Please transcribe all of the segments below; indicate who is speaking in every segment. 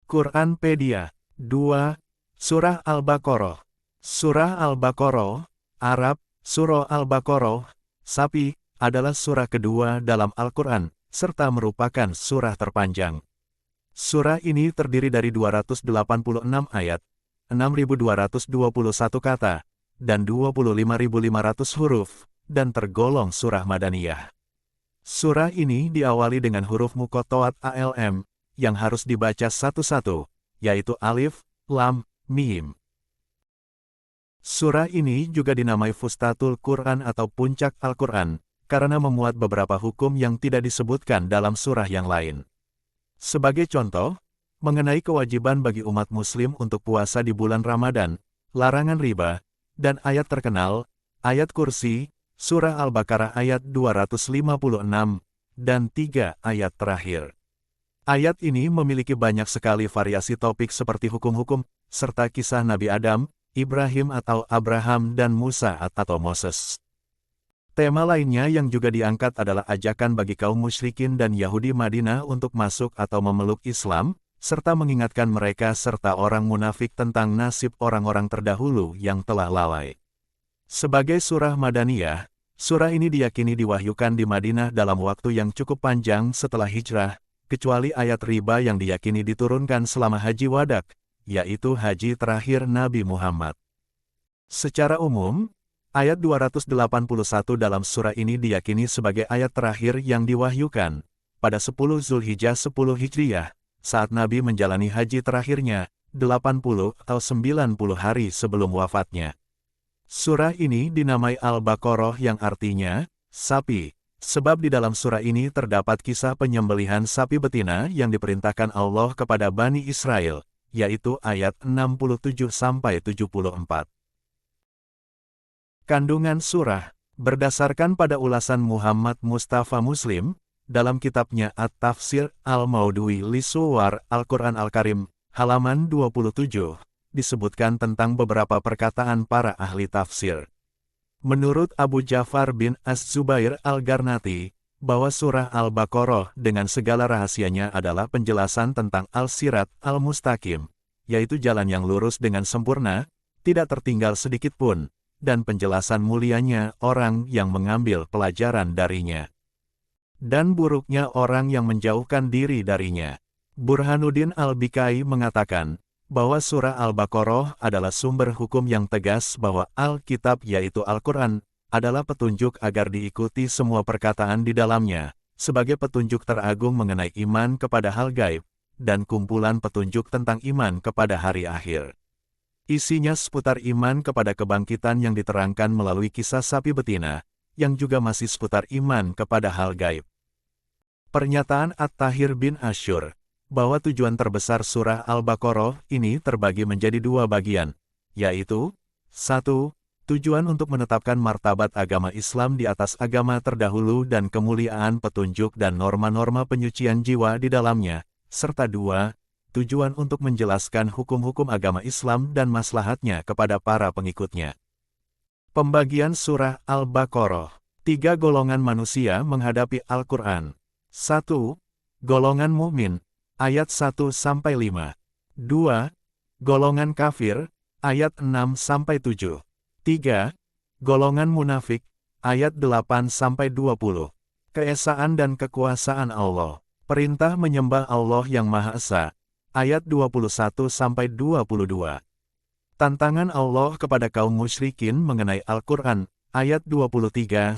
Speaker 1: Quranpedia. 2. Surah Al-Baqarah. Surah Al-Baqarah, Arab, Surah Al-Baqarah, Sapi, adalah surah kedua dalam Al-Quran, serta merupakan surah terpanjang. Surah ini terdiri dari 286 ayat, 6.221 kata, dan 25.500 huruf, dan tergolong surah Madaniyah. Surah ini diawali dengan huruf muqatta'at ALM, yang harus dibaca satu-satu, yaitu alif, lam, mim. Surah ini juga dinamai Fustatul Quran atau puncak Al-Quran, karena memuat beberapa hukum yang tidak disebutkan dalam surah yang lain. Sebagai contoh, mengenai kewajiban bagi umat muslim untuk puasa di bulan Ramadan, larangan riba, dan ayat terkenal, ayat kursi, surah Al-Baqarah ayat 256, dan 3 ayat terakhir. Ayat ini memiliki banyak sekali variasi topik seperti hukum-hukum, serta kisah Nabi Adam, Ibrahim atau Abraham dan Musa atau Moses. Tema lainnya yang juga diangkat adalah ajakan bagi kaum musyrikin dan Yahudi Madinah untuk masuk atau memeluk Islam, serta mengingatkan mereka serta orang munafik tentang nasib orang-orang terdahulu yang telah lalai. Sebagai surah Madaniyah, surah ini diyakini diwahyukan di Madinah dalam waktu yang cukup panjang setelah hijrah, kecuali ayat riba yang diyakini diturunkan selama Haji Wadak, yaitu haji terakhir Nabi Muhammad. Secara umum, ayat 281 dalam surah ini diyakini sebagai ayat terakhir yang diwahyukan, pada 10 Zulhijjah 10 Hijriyah, saat Nabi menjalani haji terakhirnya, 80 atau 90 hari sebelum wafatnya. Surah ini dinamai Al-Baqarah yang artinya, sapi, sebab di dalam surah ini terdapat kisah penyembelihan sapi betina yang diperintahkan Allah kepada Bani Israel, yaitu ayat 67-74. Kandungan surah, berdasarkan pada ulasan Muhammad Mustafa Muslim, dalam kitabnya At-Tafsir Al-Maudui li Suwar Al-Quran Al-Karim, halaman 27, disebutkan tentang beberapa perkataan para ahli tafsir. Menurut Abu Ja'far bin Az-Zubair Al-Garnati, bahwa surah Al-Baqarah dengan segala rahasianya adalah penjelasan tentang Al-Sirat Al-Mustaqim, yaitu jalan yang lurus dengan sempurna, tidak tertinggal sedikit pun, dan penjelasan mulianya orang yang mengambil pelajaran darinya, dan buruknya orang yang menjauhkan diri darinya. Burhanuddin Al-Bikai mengatakan, bahwa surah Al-Baqarah adalah sumber hukum yang tegas bahwa Alkitab yaitu Al-Quran, adalah petunjuk agar diikuti semua perkataan di dalamnya, sebagai petunjuk teragung mengenai iman kepada hal gaib, dan kumpulan petunjuk tentang iman kepada hari akhir. Isinya seputar iman kepada kebangkitan yang diterangkan melalui kisah sapi betina, yang juga masih seputar iman kepada hal gaib. Pernyataan At-Tahir bin Asyur, bahwa tujuan terbesar surah Al-Baqarah ini terbagi menjadi dua bagian, yaitu, 1. Tujuan untuk menetapkan martabat agama Islam di atas agama terdahulu dan kemuliaan petunjuk dan norma-norma penyucian jiwa di dalamnya, serta 2. Tujuan untuk menjelaskan hukum-hukum agama Islam dan maslahatnya kepada para pengikutnya. Pembagian surah Al-Baqarah. 3 golongan manusia menghadapi Al-Quran. 1. Golongan mukmin, ayat 1-5. 2. Golongan kafir, ayat 6-7. 3. Golongan munafik, ayat 8-20. Keesaan dan kekuasaan Allah. Perintah menyembah Allah yang Maha Esa. Ayat 21-22. Tantangan Allah kepada kaum musyrikin mengenai Al-Quran, ayat 23-24.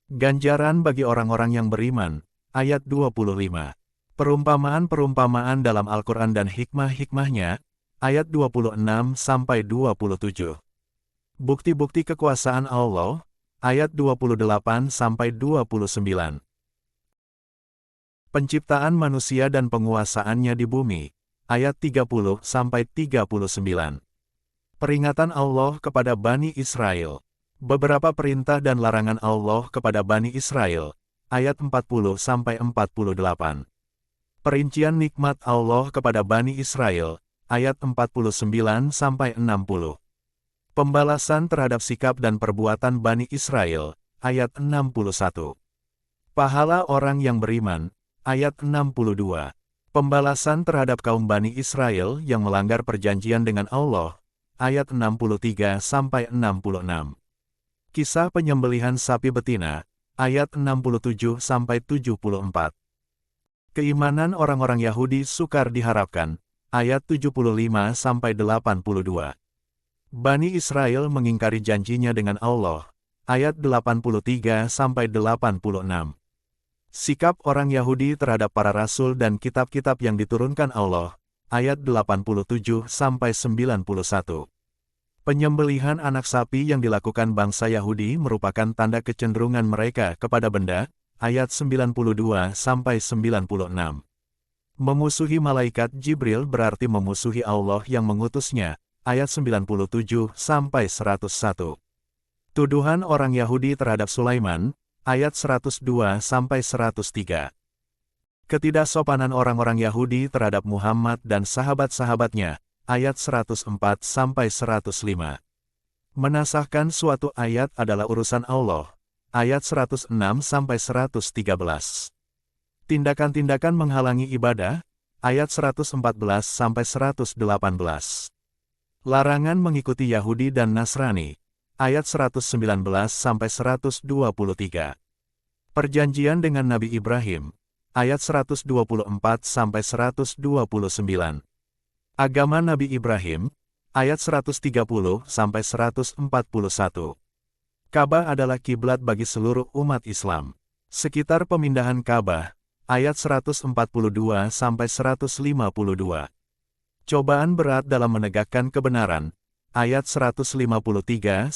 Speaker 1: Ganjaran bagi orang-orang yang beriman, ayat 25. Perumpamaan-perumpamaan dalam Al-Quran dan hikmah-hikmahnya, ayat 26-27. Bukti-bukti kekuasaan Allah, ayat 28-29. Penciptaan manusia dan penguasaannya di bumi, ayat 30-39. Peringatan Allah kepada Bani Israel. Beberapa perintah dan larangan Allah kepada Bani Israel, ayat 40-48. Perincian nikmat Allah kepada Bani Israel, ayat 49-60. Pembalasan terhadap sikap dan perbuatan Bani Israel, ayat 61. Pahala orang yang beriman, ayat 62. Pembalasan terhadap kaum Bani Israel yang melanggar perjanjian dengan Allah, ayat 63-66. Kisah penyembelihan sapi betina, ayat 67-74. Keimanan orang-orang Yahudi sukar diharapkan, ayat 75-82. Bani Israel mengingkari janjinya dengan Allah, ayat 83-86. Sikap orang Yahudi terhadap para rasul dan kitab-kitab yang diturunkan Allah, ayat 87-91. Penyembelihan anak sapi yang dilakukan bangsa Yahudi merupakan tanda kecenderungan mereka kepada benda, ayat 92-96. Memusuhi malaikat Jibril berarti memusuhi Allah yang mengutusnya, ayat 97-101. Tuduhan orang Yahudi terhadap Sulaiman, ayat 102-103. Ketidaksopanan orang-orang Yahudi terhadap Muhammad dan sahabat-sahabatnya, ayat 104-105. Menasahkan suatu ayat adalah urusan Allah, ayat 106-113. Tindakan-tindakan menghalangi ibadah, ayat 114-118. Larangan mengikuti Yahudi dan Nasrani, ayat 119-123. Perjanjian dengan Nabi Ibrahim, ayat 124-129. Agama Nabi Ibrahim, ayat 130-141. Ka'bah adalah kiblat bagi seluruh umat Islam. Sekitar pemindahan Ka'bah, ayat 142-152. Cobaan berat dalam menegakkan kebenaran, ayat 153-157.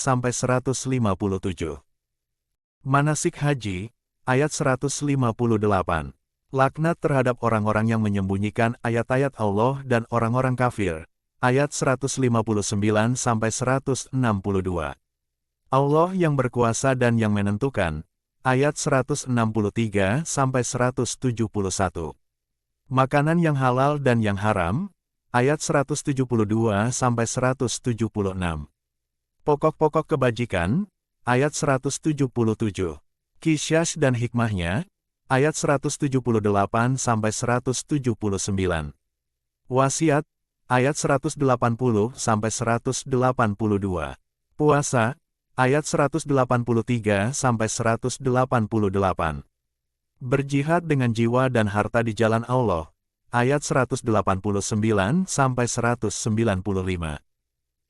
Speaker 1: Manasik haji, ayat 158. Laknat terhadap orang-orang yang menyembunyikan ayat-ayat Allah dan orang-orang kafir, ayat 159-162. Allah yang berkuasa dan yang menentukan, ayat 163-171. Makanan yang halal dan yang haram, ayat 172-176. Pokok-pokok kebajikan, ayat 177. Kisyas dan hikmahnya, ayat 178-179. Wasiat, ayat 180-182. Puasa, ayat 183-188. Berjihad dengan jiwa dan harta di jalan Allah, ayat 189-195.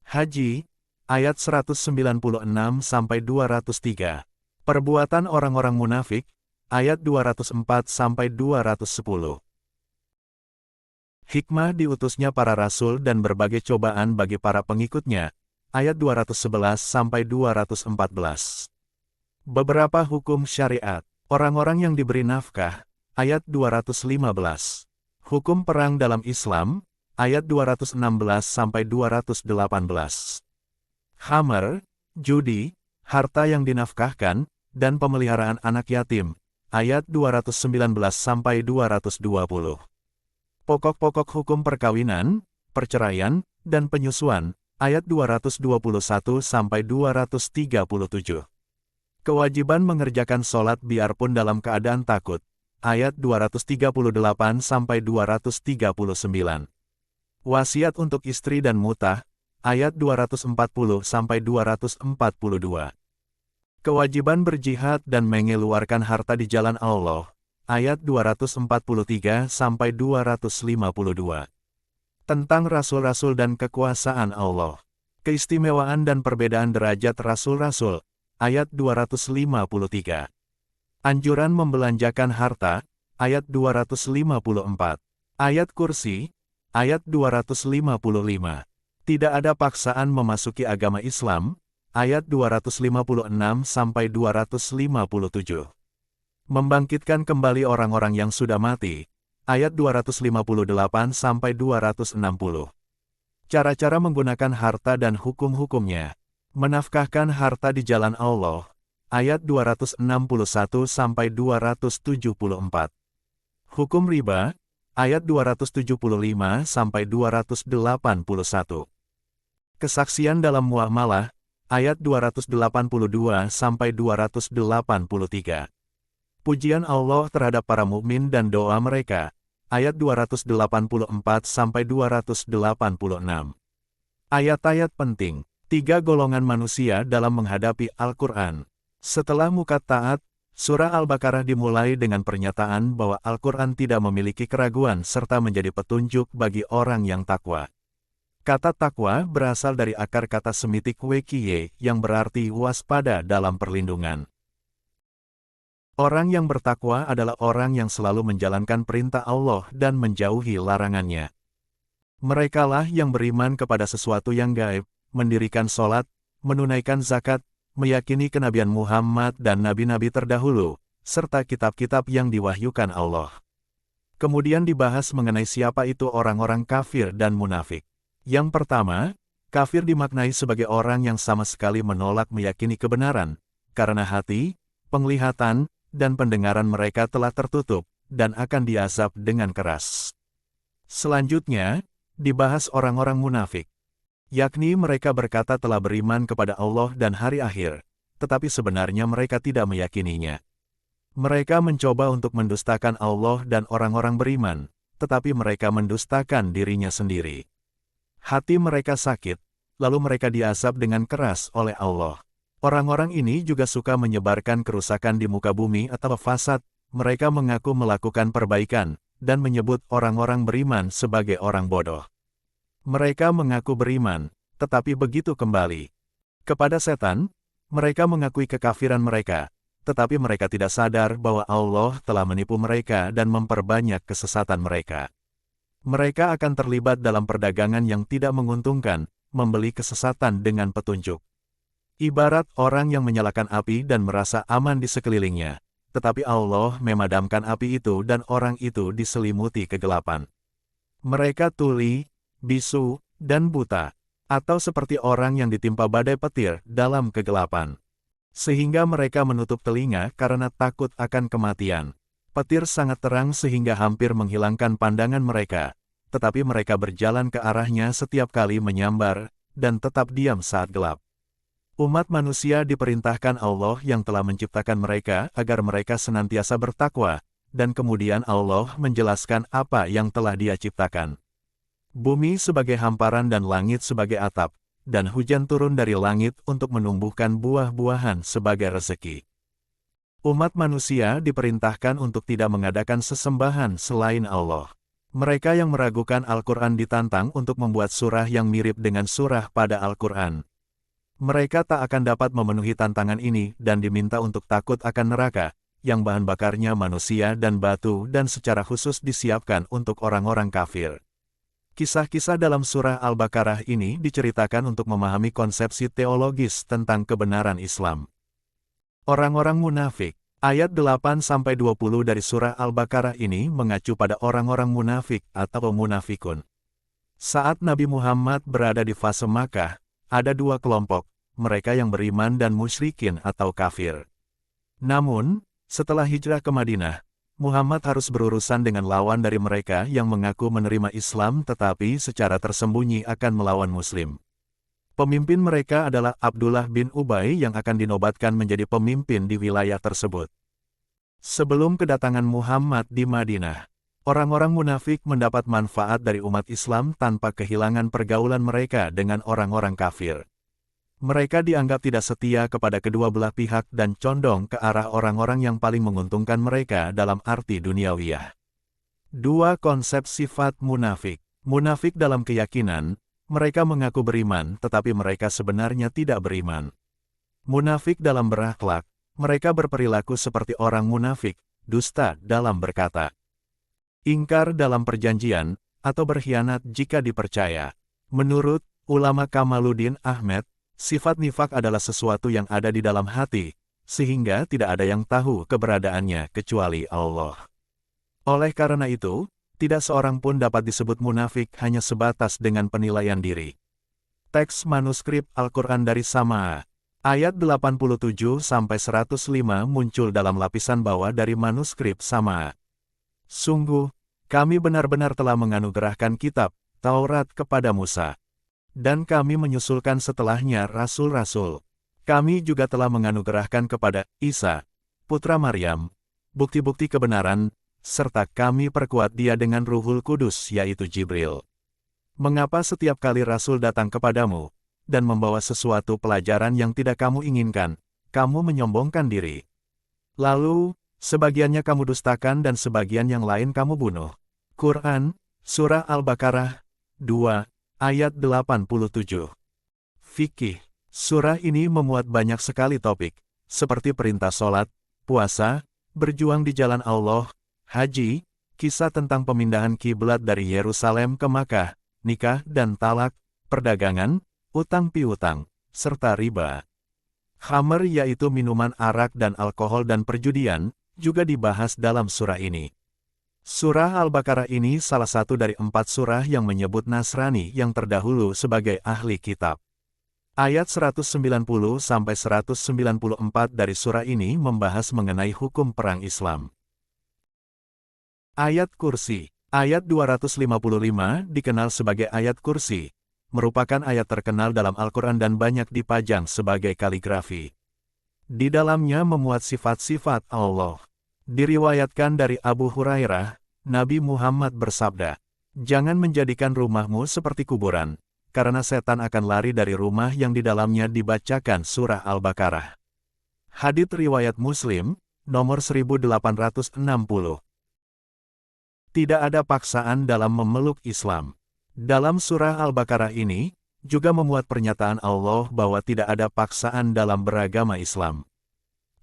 Speaker 1: Haji, ayat 196-203. Perbuatan orang-orang munafik, ayat 204-210. Hikmah diutusnya para rasul dan berbagai cobaan bagi para pengikutnya, ayat 211-214. Beberapa hukum syariat, orang-orang yang diberi nafkah, ayat 215. Hukum perang dalam Islam, ayat 216-218. Khamar, judi, harta yang dinafkahkan, dan pemeliharaan anak yatim, ayat 219-220. Pokok-pokok hukum perkawinan, perceraian, dan penyusuan, ayat 221-237. Kewajiban mengerjakan sholat biarpun dalam keadaan takut, ayat 238-239. Wasiat untuk istri dan mutah, ayat 240-242. Kewajiban berjihad dan mengeluarkan harta di jalan Allah, ayat 243-252. Tentang rasul-rasul dan kekuasaan Allah. Keistimewaan dan perbedaan derajat rasul-rasul, ayat 253. Anjuran membelanjakan harta, ayat 254. Ayat kursi, ayat 255. Tidak ada paksaan memasuki agama Islam, ayat 256-257. Membangkitkan kembali orang-orang yang sudah mati, ayat 258-260. Cara-cara menggunakan harta dan hukum-hukumnya. Menafkahkan harta di jalan Allah, ayat 261-274. Hukum riba, ayat 275-281. Kesaksian dalam muamalah, ayat 282-283. Pujian Allah terhadap para mukmin dan doa mereka, ayat 284-286. Ayat-ayat penting. 3 golongan manusia dalam menghadapi Al-Quran. Setelah muka taat, surah Al-Baqarah dimulai dengan pernyataan bahwa Al-Quran tidak memiliki keraguan serta menjadi petunjuk bagi orang yang takwa. Kata takwa berasal dari akar kata Semitik wekiye yang berarti waspada dalam perlindungan. Orang yang bertakwa adalah orang yang selalu menjalankan perintah Allah dan menjauhi larangannya. Merekalah yang beriman kepada sesuatu yang gaib, mendirikan sholat, menunaikan zakat, meyakini kenabian Muhammad dan nabi-nabi terdahulu, serta kitab-kitab yang diwahyukan Allah. Kemudian dibahas mengenai siapa itu orang-orang kafir dan munafik. Yang pertama, kafir dimaknai sebagai orang yang sama sekali menolak meyakini kebenaran, karena hati, penglihatan, dan pendengaran mereka telah tertutup, dan akan diazab dengan keras. Selanjutnya, dibahas orang-orang munafik, yakni mereka berkata telah beriman kepada Allah dan hari akhir, tetapi sebenarnya mereka tidak meyakininya. Mereka mencoba untuk mendustakan Allah dan orang-orang beriman, tetapi mereka mendustakan dirinya sendiri. Hati mereka sakit, lalu mereka diazab dengan keras oleh Allah. Orang-orang ini juga suka menyebarkan kerusakan di muka bumi atau fasad. Mereka mengaku melakukan perbaikan, dan menyebut orang-orang beriman sebagai orang bodoh. Mereka mengaku beriman, tetapi begitu kembali kepada setan, mereka mengakui kekafiran mereka, tetapi mereka tidak sadar bahwa Allah telah menipu mereka dan memperbanyak kesesatan mereka. Mereka akan terlibat dalam perdagangan yang tidak menguntungkan, membeli kesesatan dengan petunjuk. Ibarat orang yang menyalakan api dan merasa aman di sekelilingnya, tetapi Allah memadamkan api itu dan orang itu diselimuti kegelapan. Mereka tuli, bisu, dan buta, atau seperti orang yang ditimpa badai petir dalam kegelapan. Sehingga mereka menutup telinga karena takut akan kematian. Petir sangat terang sehingga hampir menghilangkan pandangan mereka, tetapi mereka berjalan ke arahnya setiap kali menyambar, dan tetap diam saat gelap. Umat manusia diperintahkan Allah yang telah menciptakan mereka agar mereka senantiasa bertakwa, dan kemudian Allah menjelaskan apa yang telah Dia ciptakan. Bumi sebagai hamparan dan langit sebagai atap, dan hujan turun dari langit untuk menumbuhkan buah-buahan sebagai rezeki. Umat manusia diperintahkan untuk tidak mengadakan sesembahan selain Allah. Mereka yang meragukan Al-Quran ditantang untuk membuat surah yang mirip dengan surah pada Al-Quran. Mereka tak akan dapat memenuhi tantangan ini dan diminta untuk takut akan neraka, yang bahan bakarnya manusia dan batu dan secara khusus disiapkan untuk orang-orang kafir. Kisah-kisah dalam surah Al-Baqarah ini diceritakan untuk memahami konsepsi teologis tentang kebenaran Islam. Orang-orang munafik. Ayat 8-20 dari surah Al-Baqarah ini mengacu pada orang-orang munafik atau munafikun. Saat Nabi Muhammad berada di fase Makkah, ada dua kelompok, mereka yang beriman dan musyrikin atau kafir. Namun, setelah hijrah ke Madinah, Muhammad harus berurusan dengan lawan dari mereka yang mengaku menerima Islam tetapi secara tersembunyi akan melawan Muslim. Pemimpin mereka adalah Abdullah bin Ubay yang akan dinobatkan menjadi pemimpin di wilayah tersebut. Sebelum kedatangan Muhammad di Madinah, orang-orang munafik mendapat manfaat dari umat Islam tanpa kehilangan pergaulan mereka dengan orang-orang kafir. Mereka dianggap tidak setia kepada kedua belah pihak dan condong ke arah orang-orang yang paling menguntungkan mereka dalam arti duniawiyah. Dua konsep sifat munafik. Munafik dalam keyakinan, mereka mengaku beriman tetapi mereka sebenarnya tidak beriman. Munafik dalam berakhlak, mereka berperilaku seperti orang munafik, dusta dalam berkata, ingkar dalam perjanjian, atau berkhianat jika dipercaya. Menurut ulama Kamaluddin Ahmed, sifat nifak adalah sesuatu yang ada di dalam hati, sehingga tidak ada yang tahu keberadaannya kecuali Allah. Oleh karena itu, tidak seorang pun dapat disebut munafik hanya sebatas dengan penilaian diri. Teks manuskrip Al-Quran dari Samaa, ayat 87-105 muncul dalam lapisan bawah dari manuskrip Samaa. Sungguh, kami benar-benar telah menganugerahkan kitab, Taurat kepada Musa. Dan kami menyusulkan setelahnya rasul-rasul. Kami juga telah menganugerahkan kepada Isa, putra Maryam, bukti-bukti kebenaran, serta kami perkuat dia dengan Ruhul Kudus yaitu Jibril. Mengapa setiap kali Rasul datang kepadamu, dan membawa sesuatu pelajaran yang tidak kamu inginkan, kamu menyombongkan diri? Lalu, sebagiannya kamu dustakan dan sebagian yang lain kamu bunuh. Quran, Surah Al-Baqarah, 2, ayat 87. Fikih. Surah ini memuat banyak sekali topik, seperti perintah sholat, puasa, berjuang di jalan Allah, haji, kisah tentang pemindahan kiblat dari Yerusalem ke Makkah, nikah dan talak, perdagangan, utang piutang, serta riba. Khamr yaitu minuman arak dan alkohol dan perjudian, juga dibahas dalam surah ini. Surah Al-Baqarah ini salah satu dari 4 surah yang menyebut Nasrani yang terdahulu sebagai ahli kitab. Ayat 190-194 dari surah ini membahas mengenai hukum perang Islam. Ayat Kursi. Ayat 255 dikenal sebagai ayat Kursi, merupakan ayat terkenal dalam Al-Quran dan banyak dipajang sebagai kaligrafi. Di dalamnya memuat sifat-sifat Allah. Diriwayatkan dari Abu Hurairah, Nabi Muhammad bersabda, "Jangan menjadikan rumahmu seperti kuburan, karena setan akan lari dari rumah yang di dalamnya dibacakan surah Al-Baqarah." Hadits riwayat Muslim, nomor 1860. Tidak ada paksaan dalam memeluk Islam. Dalam surah Al-Baqarah ini, juga memuat pernyataan Allah bahwa tidak ada paksaan dalam beragama Islam.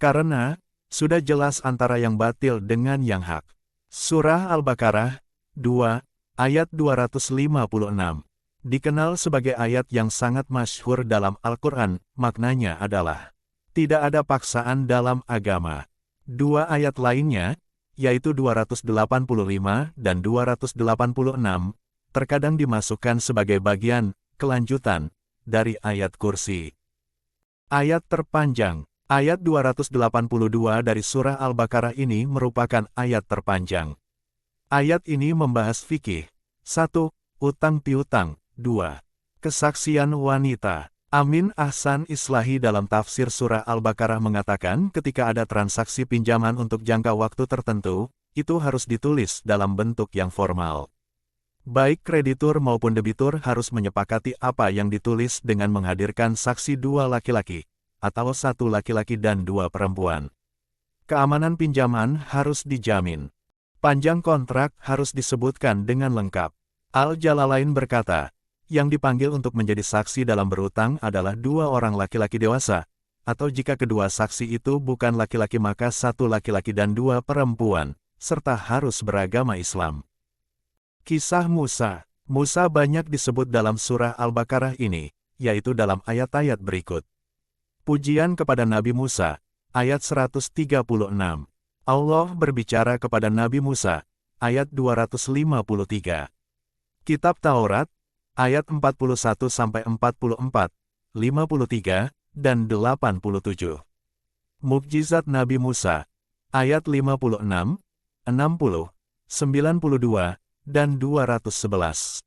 Speaker 1: Karena, sudah jelas antara yang batil dengan yang hak. Surah Al-Baqarah, 2, ayat 256. Dikenal sebagai ayat yang sangat masyhur dalam Al-Quran, maknanya adalah, tidak ada paksaan dalam agama. 2 ayat lainnya, yaitu 285 dan 286, terkadang dimasukkan sebagai bagian, kelanjutan, dari ayat Kursi. Ayat terpanjang. Ayat 282 dari surah Al-Baqarah ini merupakan ayat terpanjang. Ayat ini membahas fikih. 1. Utang piutang. 2. Kesaksian wanita. Amin Ahsan Islahi dalam tafsir surah Al-Baqarah mengatakan ketika ada transaksi pinjaman untuk jangka waktu tertentu, itu harus ditulis dalam bentuk yang formal. Baik kreditur maupun debitur harus menyepakati apa yang ditulis dengan menghadirkan saksi 2 laki-laki, atau 1 laki-laki dan 2 perempuan. Keamanan pinjaman harus dijamin. Panjang kontrak harus disebutkan dengan lengkap. Al-Jalalain berkata, yang dipanggil untuk menjadi saksi dalam berutang adalah 2 orang laki-laki dewasa, atau jika kedua saksi itu bukan laki-laki maka 1 laki-laki dan 2 perempuan, serta harus beragama Islam. Kisah Musa. Musa banyak disebut dalam surah Al-Baqarah ini, yaitu dalam ayat-ayat berikut. Pujian kepada Nabi Musa, ayat 136. Allah berbicara kepada Nabi Musa, ayat 253. Kitab Taurat, ayat 41-44, 53, dan 87. Mukjizat Nabi Musa, ayat 56, 60, 92, dan 211.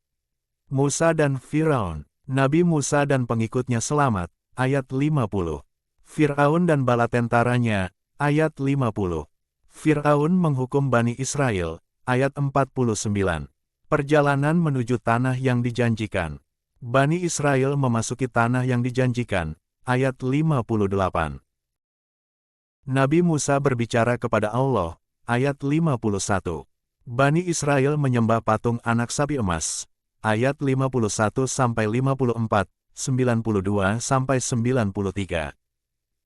Speaker 1: Musa dan Firaun. Nabi Musa dan pengikutnya selamat, ayat 50. Fir'aun dan bala tentaranya, ayat 50. Fir'aun menghukum Bani Israel, ayat 49. Perjalanan menuju tanah yang dijanjikan. Bani Israel memasuki tanah yang dijanjikan, ayat 58. Nabi Musa berbicara kepada Allah, ayat 51. Bani Israel menyembah patung anak sapi emas, ayat 51-54, 92-93.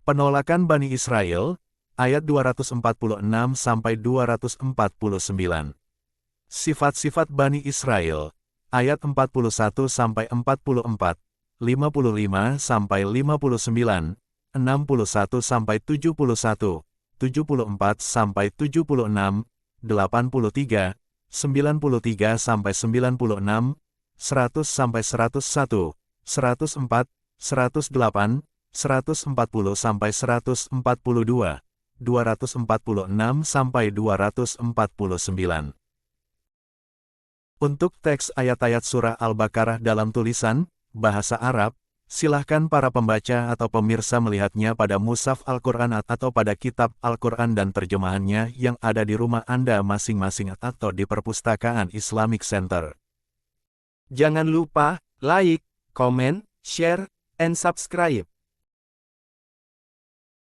Speaker 1: Penolakan Bani Israel, ayat 246-249. Sifat-sifat Bani Israel, ayat 41-44, 55-59, 61-71, 74-76, 83, 93-96, 100-101, 104, 108, 140-142, 246-249. Untuk teks ayat-ayat surah Al-Baqarah dalam tulisan, bahasa Arab, Silahkan para pembaca atau pemirsa melihatnya pada mushaf Al-Quran atau pada kitab Al-Quran dan terjemahannya yang ada di rumah Anda masing-masing atau di perpustakaan Islamic Center.
Speaker 2: Jangan lupa like, comment, share, and subscribe.